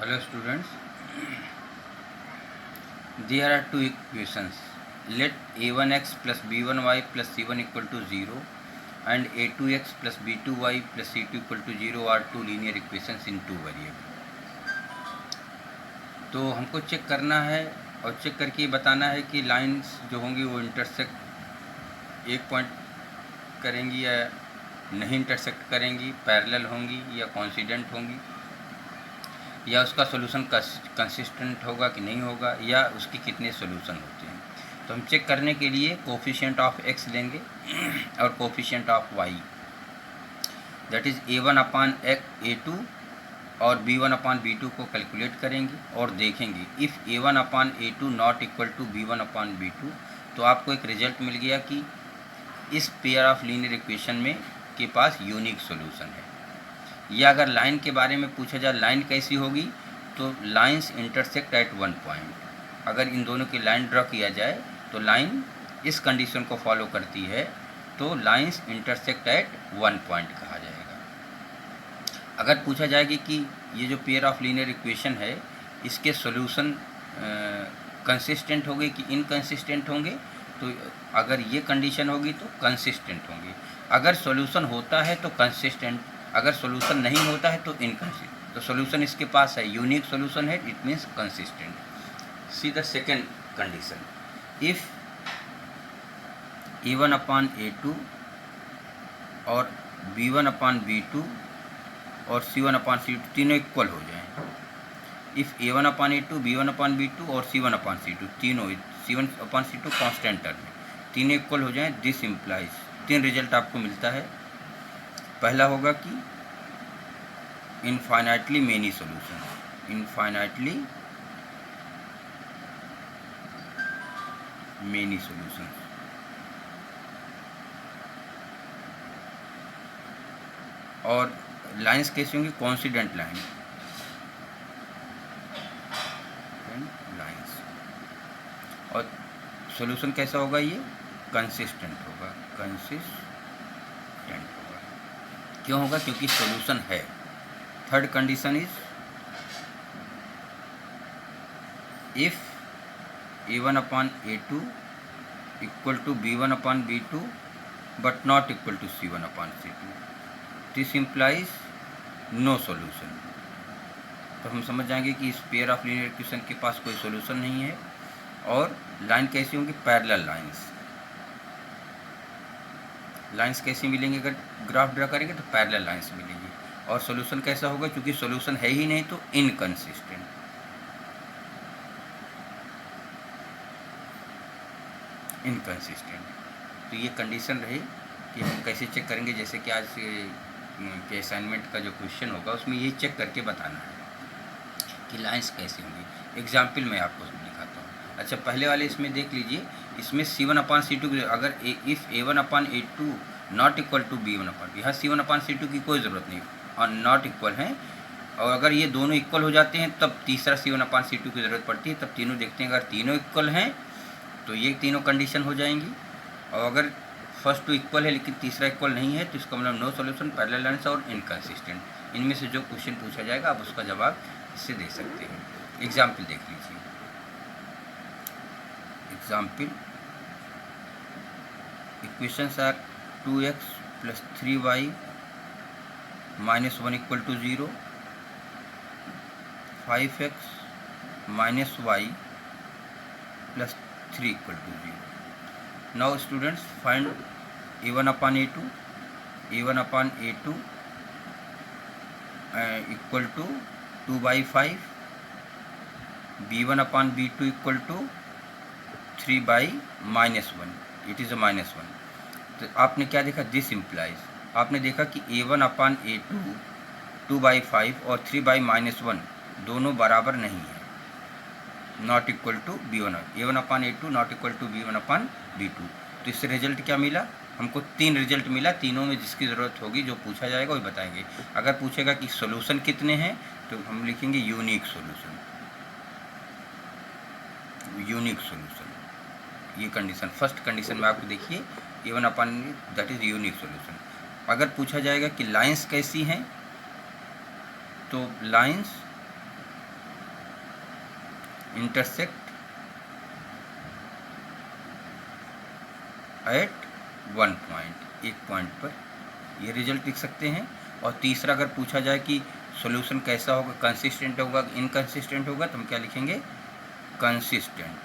Hello students, there are two equations. Let a1x plus b1y plus c1 equal to 0 and a2x plus b2y plus c2 equal to 0 are two linear equations in two variable. तो हमको check करना है और check करके बताना है कि lines जो होंगी वो इंटरसेक्ट एक पॉइंट करेंगी या नहीं इंटरसेक्ट करेंगी, पैरेलल होंगी या कॉन्सिडेंट होंगी, या उसका सोल्यूशन कंसिस्टेंट होगा कि नहीं होगा, या उसके कितने सोल्यूशन होते हैं। तो हम चेक करने के लिए कोफिशिएंट ऑफ x लेंगे और coefficient of y, that is a1/a2 और b1/b2 को कैलकुलेट करेंगे और देखेंगे if a1/a2 not equal to b1/b2, तो आपको एक रिजल्ट मिल गया कि इस पेयर ऑफ लीनियर इक्वेशन में के पास यूनिक सोल्यूशन है। या अगर लाइन के बारे में पूछा जाए लाइन कैसी होगी, तो lines intersect at one point. अगर इन दोनों की लाइन ड्रॉ किया जाए तो लाइन इस कंडीशन को फॉलो करती है, तो lines intersect at one point कहा जाएगा। अगर पूछा जाएगा कि ये जो पेयर ऑफ लीनियर इक्वेशन है इसके सॉल्यूशन कंसिस्टेंट होंगे कि इनकंसिस्टेंट होंगे, तो अगर ये कंडीशन होगी तो कंसिस्टेंट होंगे। अगर सॉल्यूशन होता है तो कंसिस्टेंट, अगर सॉल्यूशन नहीं होता है तो इनकंसिस्टेंट। तो सॉल्यूशन इसके पास है, यूनिक सॉल्यूशन है, it means consistent. See the second condition, if a1/a2 और b1/b2 और c1/c2 तीनों इक्वल हो जाएं। इफ़ a1/a2 b1/b2 और c1/c2 तीनों c1/c2 कांस्टेंट टर्म में तीनों इक्वल हो जाएं, दिस इम्प्लाइज तीन रिजल्ट आपको मिलता है। पहला होगा कि infinitely many solution, infinitely many solution, और लाइंस कैसी होंगी, कॉन्सिडेंट लाइन लाइंस, और सॉल्यूशन कैसा होगा, ये कंसिस्टेंट होगा, कंसिस्टेंट होगा। क्यों होगा, क्योंकि सॉल्यूशन है। Third condition is if a1/a2 equal to b1/b2 but not equal to c1/c2, this implies no solution. तो हम समझ जाएंगे कि इस पेयर ऑफ लीनियर इक्वेशन के पास कोई सॉल्यूशन नहीं है। और लाइन कैसी होंगी, पैरेलल लाइंस। लाइंस कैसी मिलेंगी, अगर ग्राफ ड्रा करेंगे तो पैरेलल लाइंस मिलेंगी। और सॉल्यूशन कैसा होगा, क्योंकि सॉल्यूशन है ही नहीं तो इनकंसिस्टेंट। तो ये कंडीशन रही कि हम कैसे चेक करेंगे। जैसे कि आज के असाइनमेंट का जो क्वेश्चन होगा उसमें ये चेक करके बताना है कि लाइंस कैसी होंगी। एग्जाम्पल मैं आपको दिखाता हूँ। अच्छा, पहले वाले इसमें देख लीजिए, इसमें c1/c2 अगर if a1/a2 not equal to b1/b2, यहाँ c1/c2 की कोई ज़रूरत नहीं और नॉट इक्वल है। और अगर ये दोनों इक्वल हो जाते हैं तब तीसरा c1/c2 की ज़रूरत पड़ती है। तब तीनों देखते हैं, अगर तीनों इक्वल हैं तो ये तीनों कंडीशन हो जाएंगी। और अगर फर्स्ट टू इक्वल है लेकिन तीसरा इक्वल नहीं है तो इसका मतलब नो सॉल्यूशन, पैरेलल लाइंस और इनकंसिस्टेंट। इनमें से जो क्वेश्चन पूछा जाएगा आप उसका जवाब इससे दे सकते हैं। एग्जाम्पल देख लीजिए। Example, equations are 2x + 3y - 1 equal to 0, 5x - y + 3 equal to 0। Now students find a1/a2, a1/a2 equal to 2/5, b1/b2 equal to 3/-1, it is a -1। तो आपने क्या देखा, दिस इम्प्लाइज, आपने देखा कि a1/a2 2/5 और 3/-1 दोनों बराबर नहीं है, not equal to b1, a1/a2 not equal to b1/b2। तो इससे रिजल्ट क्या मिला, हमको तीन रिजल्ट मिला। तीनों में जिसकी ज़रूरत होगी, जो पूछा जाएगा वही बताएंगे। अगर पूछेगा कि सॉल्यूशन कितने हैं तो हम लिखेंगे यूनिक सॉल्यूशन, यूनिक सॉल्यूशन। ये कंडीशन, फर्स्ट कंडीशन में आपको देखिए a1/, that is unique solution. अगर पूछा जाएगा कि लाइंस कैसी हैं, तो lines intersect at one point, एक पॉइंट पर, ये रिजल्ट लिख सकते हैं। और तीसरा अगर पूछा जाए कि सॉल्यूशन कैसा होगा, कंसिस्टेंट होगा, इनकंसिस्टेंट होगा, तो हम क्या लिखेंगे, कंसिस्टेंट।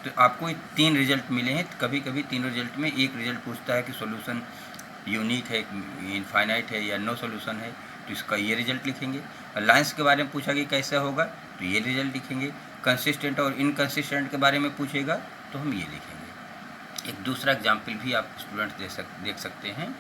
तो आपको 3 रिजल्ट मिले हैं। कभी कभी 3 रिजल्ट में एक रिजल्ट पूछता है कि सॉल्यूशन यूनिक है, इनफाइनाइट है या नो सॉल्यूशन है, तो इसका ये रिजल्ट लिखेंगे। और लाइंस के बारे में पूछा कि कैसा होगा, तो ये रिजल्ट लिखेंगे। कंसिस्टेंट और इनकंसिस्टेंट के बारे में पूछेगा तो हम ये लिखेंगे। एक दूसरा एग्जाम्पल भी आप स्टूडेंट्स देख सकते हैं।